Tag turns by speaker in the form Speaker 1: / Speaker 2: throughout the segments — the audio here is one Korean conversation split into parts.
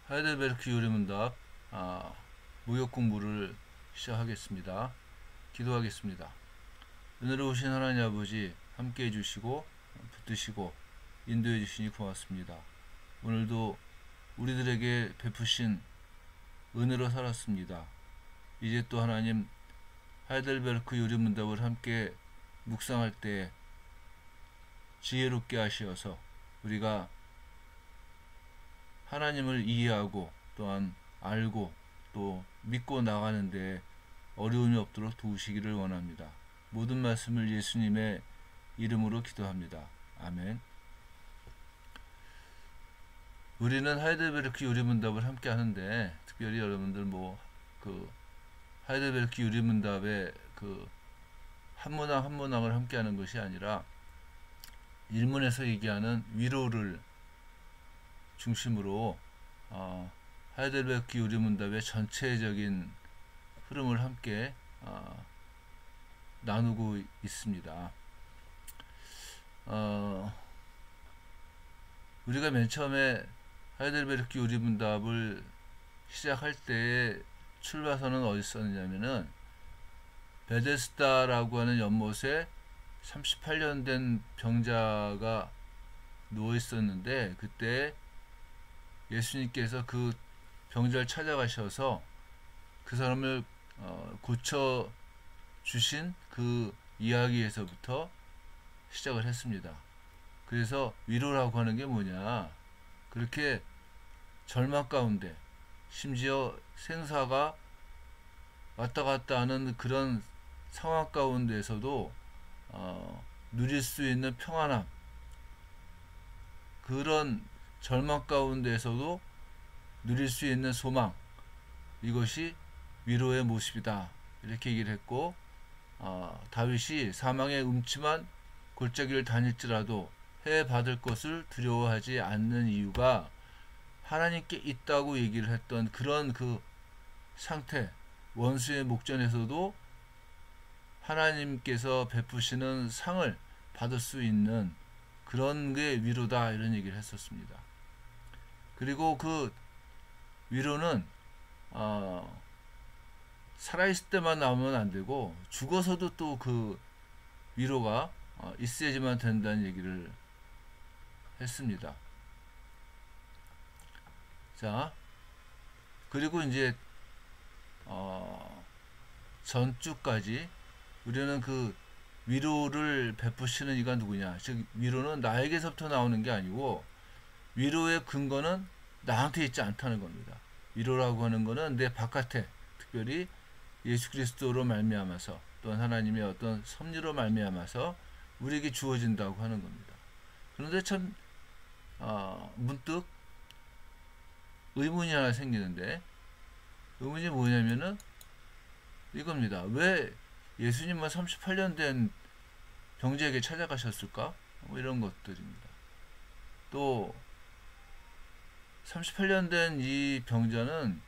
Speaker 1: 하이델베르크 요리문답 무역 공부를 시작하겠습니다. 기도하겠습니다. 은혜로 오신 하나님 아버지 함께 해주시고 붙드시고 인도해 주시니 고맙습니다. 오늘도 우리들에게 베푸신 은혜로 살았습니다. 이제 또 하나님 하이델베르크 요리문답을 함께 묵상할 때 지혜롭게 하시어서 우리가 하나님을 이해하고 또한 알고 또 믿고 나가는데 어려움이 없도록 도우시기를 원합니다. 모든 말씀을 예수님의 이름으로 기도합니다. 아멘. 우리는 하이델베르크 요리문답을 함께 하는데 특별히 여러분들 하이델베르크 요리문답의 한 문항 한 문항을 함께 하는 것이 아니라 일문에서 얘기하는 위로를 중심으로 하이델베르크 요리문답의 전체적인 흐름을 함께 나누고 있습니다. 우리가 맨 처음에 하이델베르크 요리문답을 시작할 때의 출발선은 어디 있었느냐면은 베데스다라고 하는 연못에 38년 된 병자가 누워 있었는데 그때 예수님께서 그 병자를 찾아가셔서 그 사람을 고쳐 주신 그 이야기에서부터 시작을 했습니다. 그래서 위로라고 하는 게 뭐냐, 그렇게 절망 가운데 심지어 생사가 왔다 갔다 하는 그런 상황 가운데에서도 누릴 수 있는 평안함, 그런 절망 가운데에서도 누릴 수 있는 소망, 이것이 위로의 모습이다 이렇게 얘기를 했고, 다윗이 사망의 음침한 골짜기를 다닐지라도 해 받을 것을 두려워하지 않는 이유가 하나님께 있다고 얘기를 했던 그런 그 상태, 원수의 목전에서도 하나님께서 베푸시는 상을 받을 수 있는 그런 게 위로다 이런 얘기를 했었습니다. 그리고 그 위로는 살아있을 때만 나오면 안 되고 죽어서도 또 그 위로가 있어야지만 된다는 얘기를 했습니다. 자, 그리고 이제 전주까지 우리는 그 위로를 베푸시는 이가 누구냐, 즉 위로는 나에게서부터 나오는 게 아니고 위로의 근거는 나한테 있지 않다는 겁니다. 위로라고 하는 것은 내 바깥에, 특별히 예수 그리스도로 말미암아서 또한 하나님의 어떤 섭리로 말미암아서 우리에게 주어진다고 하는 겁니다. 그런데 참 문득 의문이 하나 생기는데, 의문이 뭐냐면은 이겁니다. 왜 예수님만 38년 된 병자에게 찾아가셨을까? 이런 것들입니다. 또 38년 된 이 병자는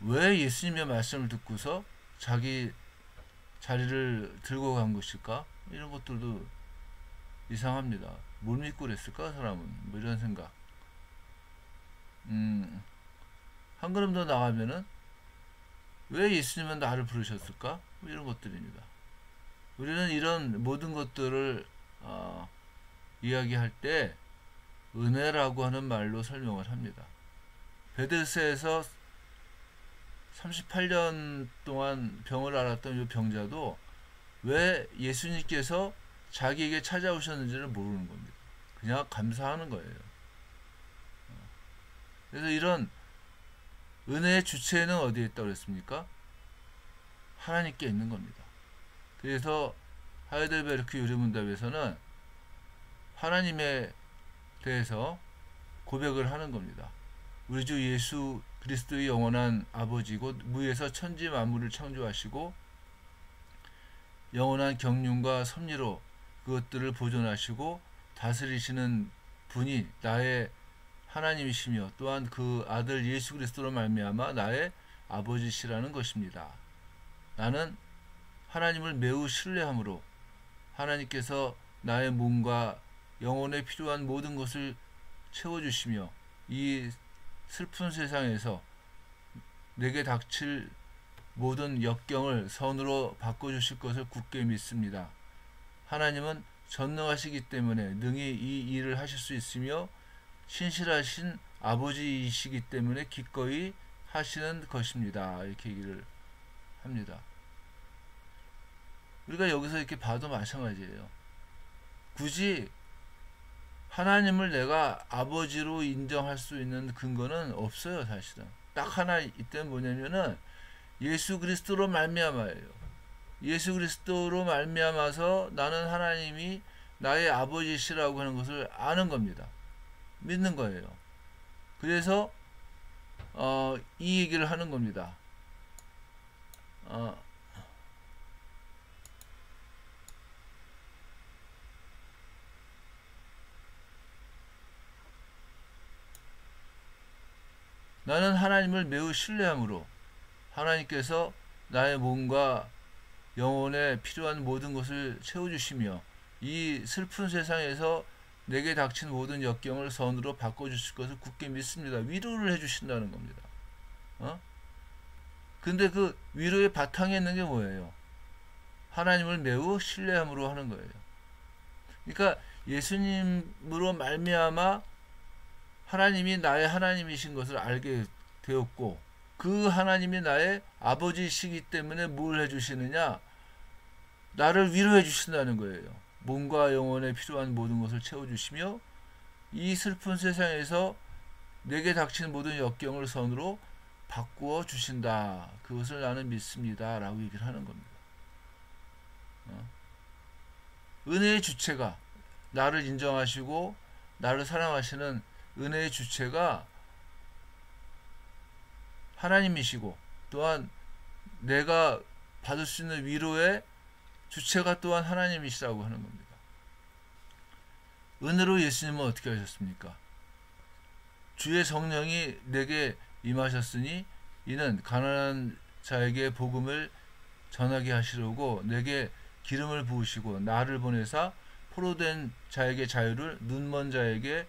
Speaker 1: 왜 예수님의 말씀을 듣고서 자기 자리를 들고 간 것일까? 이런 것들도 이상합니다. 뭘 믿고 그랬을까 사람은? 뭐 이런 생각. 한 걸음 더 나가면은 왜 예수님은 나를 부르셨을까? 뭐 이런 것들입니다. 우리는 이런 모든 것들을 이야기할 때 은혜라고 하는 말로 설명을 합니다. 베데스에서 38년 동안 병을 앓았던 이 병자도 왜 예수님께서 자기에게 찾아오셨는지를 모르는 겁니다. 그냥 감사하는 거예요. 그래서 이런 은혜의 주체는 어디에 있다고 그랬습니까? 하나님께 있는 겁니다. 그래서 하이델베르크 요리문답에서는 하나님에 대해서 고백을 하는 겁니다. 우리 주 예수 그리스도의 영원한 아버지고 무에서 천지 만물을 창조하시고 영원한 경륜과 섭리로 그것들을 보존하시고 다스리시는 분이 나의 하나님이시며 또한 그 아들 예수 그리스도로 말미암아 나의 아버지시라는 것입니다. 나는 하나님을 매우 신뢰함으로 하나님께서 나의 몸과 영혼에 필요한 모든 것을 채워주시며 이 슬픈 세상에서 내게 닥칠 모든 역경을 선으로 바꿔주실 것을 굳게 믿습니다. 하나님은 전능하시기 때문에 능히 이 일을 하실 수 있으며 신실하신 아버지이시기 때문에 기꺼이 하시는 것입니다. 이렇게 얘기를 합니다. 우리가 여기서 이렇게 봐도 마찬가지예요. 굳이 하나님을 내가 아버지로 인정할 수 있는 근거는 없어요. 사실은 딱 하나 있다면 뭐냐면은 예수 그리스도로 말미암아예요. 예수 그리스도로 말미암아서 나는 하나님이 나의 아버지시라고 하는 것을 아는 겁니다. 믿는 거예요. 그래서 이 얘기를 하는 겁니다. 나는 하나님을 매우 신뢰함으로 하나님께서 나의 몸과 영혼에 필요한 모든 것을 채워주시며 이 슬픈 세상에서 내게 닥친 모든 역경을 선으로 바꿔주실 것을 굳게 믿습니다. 위로를 해주신다는 겁니다. 근데 그 위로의 바탕에 있는 게 뭐예요? 하나님을 매우 신뢰함으로 하는 거예요. 그러니까 예수님으로 말미암아 하나님이 나의 하나님이신 것을 알게 되었고 그 하나님이 나의 아버지이시기 때문에 뭘 해주시느냐? 나를 위로해 주신다는 거예요. 몸과 영혼에 필요한 모든 것을 채워주시며 이 슬픈 세상에서 내게 닥친 모든 역경을 선으로 바꾸어 주신다. 그것을 나는 믿습니다. 라고 얘기를 하는 겁니다. 은혜의 주체가 나를 인정하시고 나를 사랑하시는 은혜의 주체가 하나님이시고 또한 내가 받을 수 있는 위로의 주체가 또한 하나님이시라고 하는 겁니다. 은혜로 예수님은 어떻게 하셨습니까? 주의 성령이 내게 임하셨으니 이는 가난한 자에게 복음을 전하게 하시려고 내게 기름을 부으시고 나를 보내사 포로된 자에게 자유를 눈먼 자에게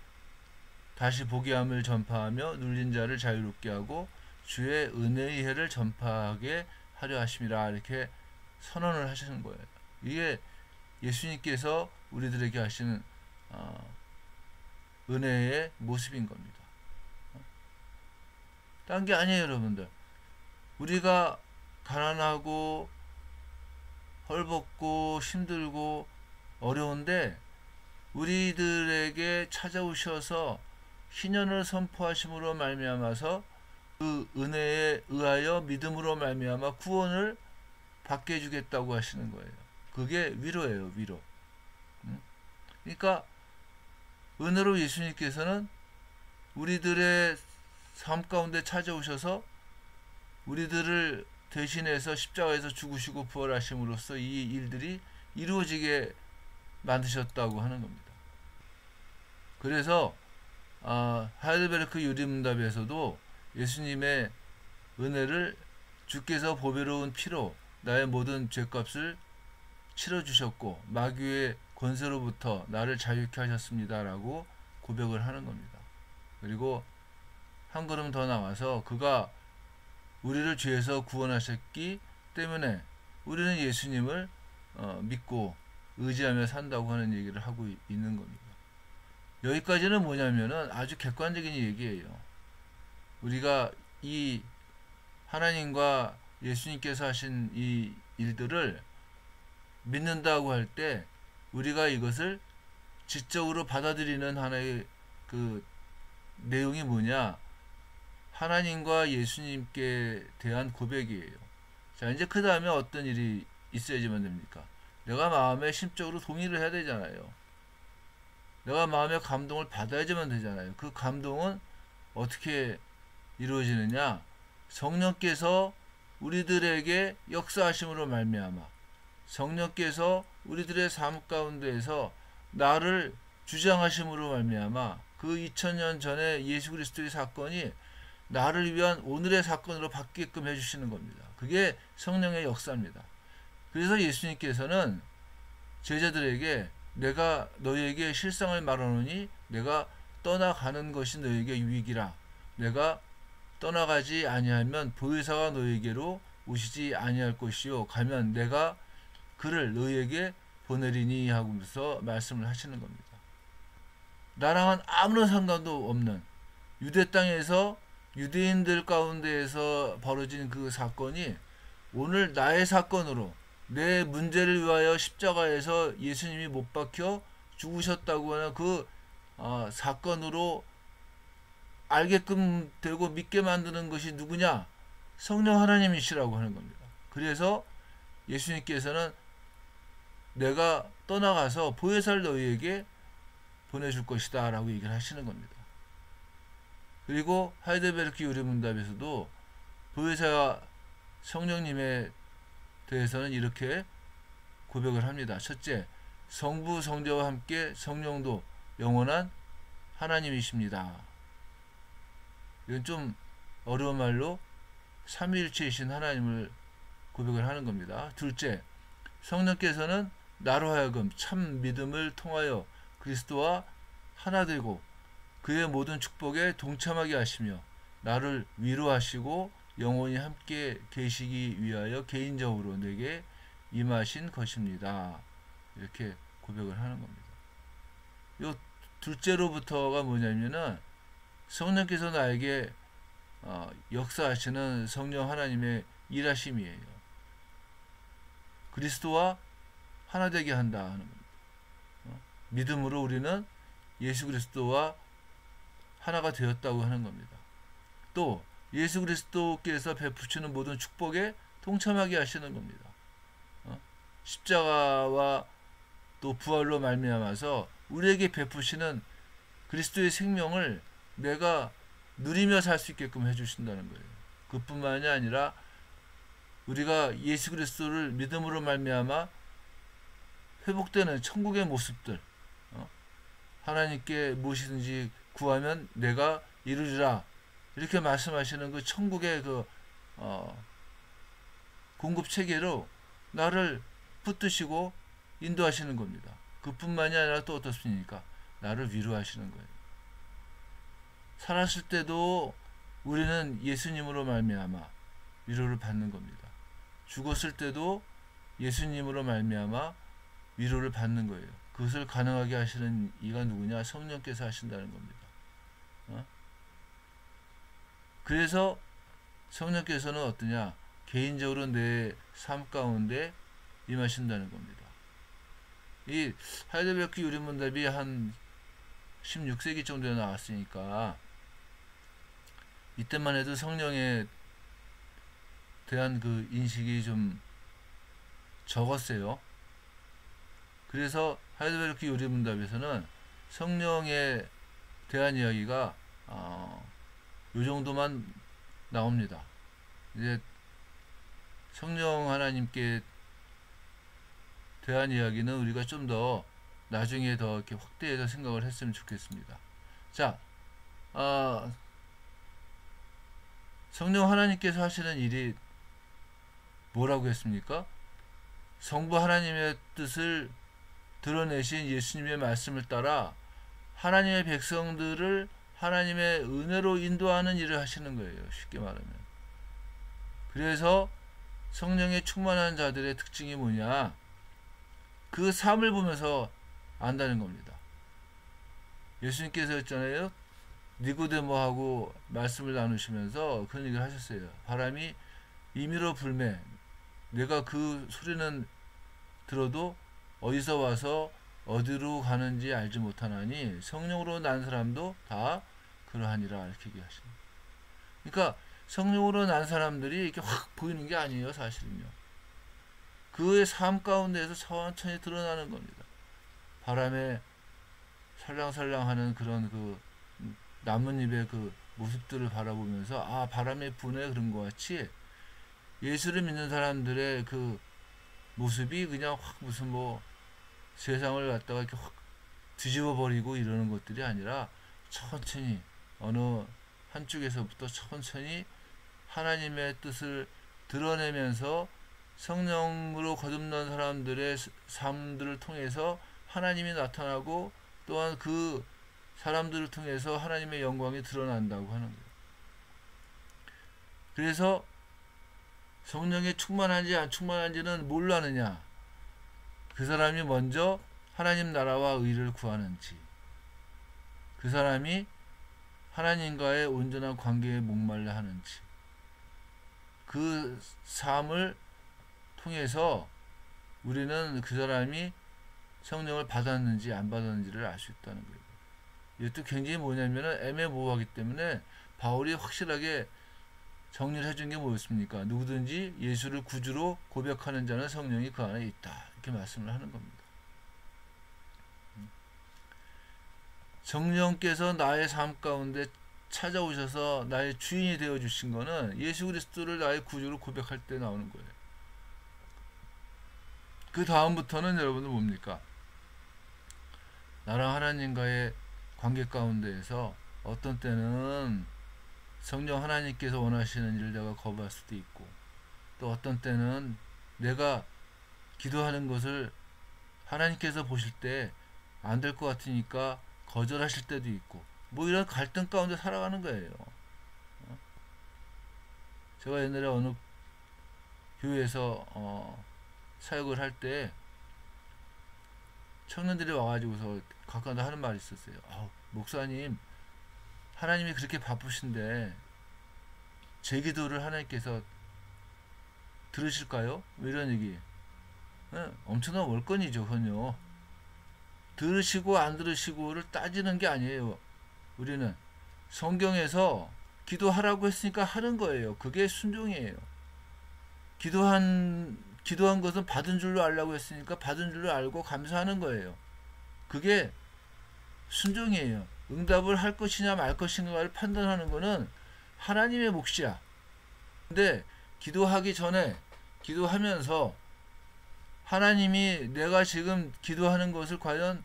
Speaker 1: 다시 보게 함을 전파하며 눌린 자를 자유롭게 하고 주의 은혜의 해를 전파하게 하려 하심이라 이렇게 선언을 하시는 거예요. 이게 예수님께서 우리들에게 하시는 은혜의 모습인 겁니다. 딴 게 아니에요, 여러분들. 우리가 가난하고 헐벗고 힘들고 어려운데 우리들에게 찾아오셔서 희년을 선포하심으로 말미암아서 그 은혜에 의하여 믿음으로 말미암아 구원을 받게 해주겠다고 하시는 거예요. 그게 위로예요, 위로. 그러니까 은혜로 예수님께서는 우리들의 삶 가운데 찾아오셔서 우리들을 대신해서 십자가에서 죽으시고 부활하심으로써 이 일들이 이루어지게 만드셨다고 하는 겁니다. 그래서 하이델베르크 유리문답에서도 예수님의 은혜를 주께서 보배로운 피로 나의 모든 죄값을 치러주셨고 마귀의 권세로부터 나를 자유케 하셨습니다 라고 고백을 하는 겁니다. 그리고 한 걸음 더 나가서 그가 우리를 죄에서 구원하셨기 때문에 우리는 예수님을 믿고 의지하며 산다고 하는 얘기를 하고 있는 겁니다. 여기까지는 뭐냐면은 아주 객관적인 얘기예요. 우리가 이 하나님과 예수님께서 하신 이 일들을 믿는다고 할 때 우리가 이것을 지적으로 받아들이는 하나의 그 내용이 뭐냐? 하나님과 예수님께 대한 고백이에요. 자, 이제 그 다음에 어떤 일이 있어야지만 됩니까? 내가 마음에 심적으로 동의를 해야 되잖아요. 내가 마음의 감동을 받아야지만 되잖아요. 그 감동은 어떻게 이루어지느냐? 성령께서 우리들에게 역사하심으로 말미암아 성령께서 우리들의 삶 가운데에서 나를 주장하심으로 말미암아 그 2000년 전에 예수 그리스도의 사건이 나를 위한 오늘의 사건으로 바뀌게끔 해주시는 겁니다. 그게 성령의 역사입니다. 그래서 예수님께서는 제자들에게 내가 너희에게 실상을 말하노니 내가 떠나가는 것이 너희에게 유익이라 내가 떠나가지 아니하면 보혜사가 너에게로 오시지 아니할 것이요 가면 내가 그를 너에게 보내리니 하면서 말씀을 하시는 겁니다. 나랑은 아무런 상관도 없는 유대 땅에서 유대인들 가운데에서 벌어진 그 사건이 오늘 나의 사건으로 내 문제를 위하여 십자가에서 예수님이 못 박혀 죽으셨다고 하는 그 사건으로 알게끔 되고 믿게 만드는 것이 누구냐? 성령 하나님이시라고 하는 겁니다. 그래서 예수님께서는 내가 떠나가서 보혜사를 너희에게 보내줄 것이다 라고 얘기를 하시는 겁니다. 그리고 하이델베르크 요리문답에서도 보혜사 성령님에 대해서는 이렇게 고백을 합니다. 첫째, 성부 성자와 함께 성령도 영원한 하나님이십니다. 이건 좀 어려운 말로 삼위일체이신 하나님을 고백을 하는 겁니다. 둘째, 성령께서는 나로 하여금 참 믿음을 통하여 그리스도와 하나 되고 그의 모든 축복에 동참하게 하시며 나를 위로하시고 영원히 함께 계시기 위하여 개인적으로 내게 임하신 것입니다. 이렇게 고백을 하는 겁니다. 요 둘째로부터가 뭐냐면은 성령께서 나에게 역사하시는 성령 하나님의 일하심이에요. 그리스도와 하나 되게 한다 하는 겁니다. 믿음으로 우리는 예수 그리스도와 하나가 되었다고 하는 겁니다. 또 예수 그리스도께서 베푸시는 모든 축복에 동참하게 하시는 겁니다. 십자가와 또 부활로 말미암아서 우리에게 베푸시는 그리스도의 생명을 내가 누리며 살 수 있게끔 해주신다는 거예요. 그뿐만이 아니라 우리가 예수 그리스도를 믿음으로 말미암아 회복되는 천국의 모습들, 하나님께 무엇이든지 구하면 내가 이루리라 이렇게 말씀하시는 그 천국의 그 공급 체계로 나를 붙드시고 인도하시는 겁니다. 그뿐만이 아니라 또 어떻습니까? 나를 위로하시는 거예요. 살았을 때도 우리는 예수님으로 말미암아 위로를 받는 겁니다. 죽었을 때도 예수님으로 말미암아 위로를 받는 거예요. 그것을 가능하게 하시는 이가 누구냐? 성령께서 하신다는 겁니다. 그래서 성령께서는 어떠냐? 개인적으로 내 삶 가운데 임하신다는 겁니다. 이 하이델베르크 요리문답이 한 16세기 정도에 나왔으니까 이때만 해도 성령에 대한 그 인식이 좀 적었어요. 그래서 하이델베르크 요리문답에서는 성령에 대한 이야기가 요 정도만 나옵니다. 이제 성령 하나님께 대한 이야기는 우리가 좀 더 나중에 더 이렇게 확대해서 생각을 했으면 좋겠습니다. 자, 성령 하나님께서 하시는 일이 뭐라고 했습니까? 성부 하나님의 뜻을 드러내신 예수님의 말씀을 따라 하나님의 백성들을 하나님의 은혜로 인도하는 일을 하시는 거예요. 쉽게 말하면. 그래서 성령에 충만한 자들의 특징이 뭐냐? 그 삶을 보면서 안다는 겁니다. 예수님께서 했잖아요. 니고데모하고 말씀을 나누시면서 그런 얘기를 하셨어요. 바람이 임의로 불매. 내가 그 소리는 들어도 어디서 와서 어디로 가는지 알지 못하나니 성령으로 난 사람도 다 그러하니라 이렇게 얘기하십니다. 그러니까 성령으로 난 사람들이 이렇게 확 보이는 게 아니에요. 사실은요. 그의 삶 가운데에서 천천히 드러나는 겁니다. 바람에 살랑살랑하는 그런 그 나뭇잎의 그 모습들을 바라보면서 바람의 분에 그런 것 같이 예수를 믿는 사람들의 그 모습이 그냥 확 무슨 뭐 세상을 갖다가 이렇게 확 뒤집어 버리고 이러는 것들이 아니라 천천히 어느 한쪽에서부터 천천히 하나님의 뜻을 드러내면서 성령으로 거듭난 사람들의 삶들을 통해서 하나님이 나타나고 또한 그 사람들을 통해서 하나님의 영광이 드러난다고 하는 거예요. 그래서 성령에 충만한지 안 충만한지는 뭘로 아느냐? 그 사람이 먼저 하나님 나라와 의를 구하는지, 그 사람이 하나님과의 온전한 관계에 목말라 하는지, 그 삶을 통해서 우리는 그 사람이 성령을 받았는지 안 받았는지를 알 수 있다는 거예요. 이것도 굉장히 뭐냐면은 애매모호하기 때문에 바울이 확실하게 정리를 해준 게 뭐였습니까? 누구든지 예수를 구주로 고백하는 자는 성령이 그 안에 있다. 이렇게 말씀을 하는 겁니다. 성령께서 나의 삶 가운데 찾아오셔서 나의 주인이 되어 주신 거는 예수 그리스도를 나의 구주로 고백할 때 나오는 거예요. 그 다음부터는 여러분들 뭡니까? 나랑 하나님과의 관계 가운데에서 어떤 때는 성령 하나님께서 원하시는 일을 내가 거부할 수도 있고, 또 어떤 때는 내가 기도하는 것을 하나님께서 보실 때 안 될 것 같으니까 거절하실 때도 있고, 뭐 이런 갈등 가운데 살아가는 거예요. 제가 옛날에 어느 교회에서 사역을 할 때 청년들이 와가지고서 가까운데 하는 말이 있었어요. 목사님, 하나님이 그렇게 바쁘신데 제 기도를 하나님께서 들으실까요? 이런 얘기. 엄청난 월권이죠, 그건요. 들으시고 안 들으시고를 따지는 게 아니에요. 우리는 성경에서 기도하라고 했으니까 하는 거예요. 그게 순종이에요. 기도한 것은 받은 줄로 알라고 했으니까 받은 줄로 알고 감사하는 거예요. 그게 순종이에요. 응답을 할 것이냐 말 것인가를 판단하는 것은 하나님의 몫이야. 근데 기도하기 전에, 기도하면서 하나님이 내가 지금 기도하는 것을 과연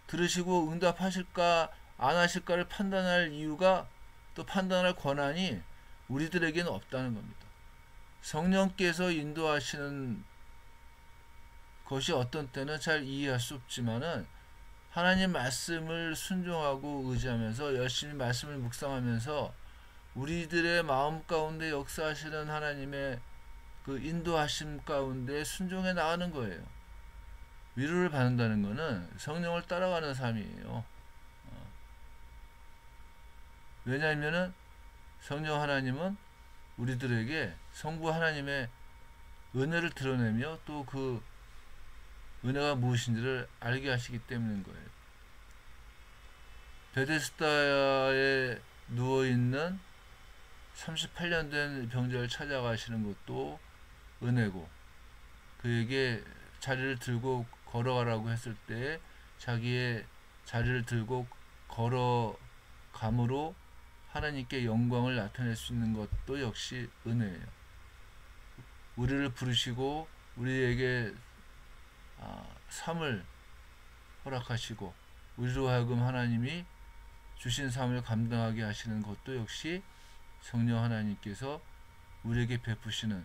Speaker 1: 들으시고 응답하실까 안 하실까를 판단할 이유가, 또 판단할 권한이 우리들에게는 없다는 겁니다. 성령께서 인도하시는 것이 어떤 때는 잘 이해할 수 없지만은 하나님 말씀을 순종하고 의지하면서 열심히 말씀을 묵상하면서 우리들의 마음 가운데 역사하시는 하나님의 그 인도하심 가운데 순종해 나가는 거예요. 위로를 받는다는 것은 성령을 따라가는 삶이에요. 왜냐하면은 성령 하나님은 우리들에게 성부 하나님의 은혜를 드러내며 또 그 은혜가 무엇인지를 알게 하시기 때문인 거예요. 베데스다에 누워있는 38년 된 병자를 찾아가시는 것도 은혜고, 그에게 자리를 들고 걸어가라고 했을 때 자기의 자리를 들고 걸어감으로 하나님께 영광을 나타낼 수 있는 것도 역시 은혜예요. 우리를 부르시고 우리에게 삶을 허락하시고 우리로 하여금 하나님이 주신 삶을 감당하게 하시는 것도 역시 성령 하나님께서 우리에게 베푸시는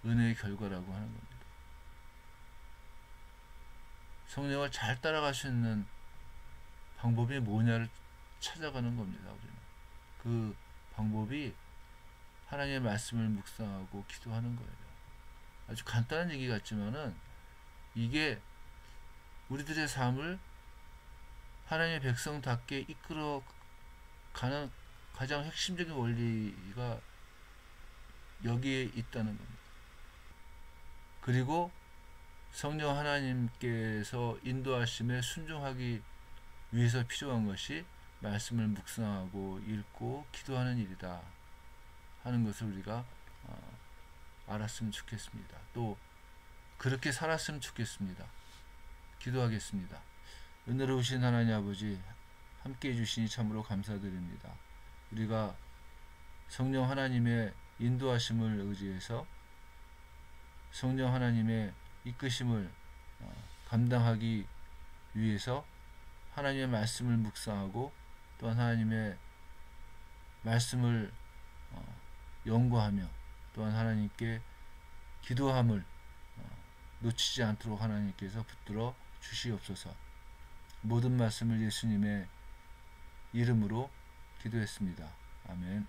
Speaker 1: 은혜의 결과라고 하는 겁니다. 성령을 잘 따라갈 수 있는 방법이 뭐냐를 찾아가는 겁니다. 우리는 그 방법이 하나님의 말씀을 묵상하고 기도하는 거예요. 아주 간단한 얘기 같지만은 이게 우리들의 삶을 하나님의 백성답게 이끌어 가는 가장 핵심적인 원리가 여기에 있다는 겁니다. 그리고 성령 하나님께서 인도하심에 순종하기 위해서 필요한 것이 말씀을 묵상하고 읽고 기도하는 일이다 하는 것을 우리가 알았으면 좋겠습니다. 또 그렇게 살았으면 좋겠습니다. 기도하겠습니다. 은혜로우신 하나님 아버지, 함께 해주시니 참으로 감사드립니다. 우리가 성령 하나님의 인도하심을 의지해서 성령 하나님의 이끄심을 감당하기 위해서 하나님의 말씀을 묵상하고 또한 하나님의 말씀을 연구하며 또한 하나님께 기도함을 놓치지 않도록 하나님께서 붙들어 주시옵소서. 모든 말씀을 예수님의 이름으로 기도했습니다. 아멘.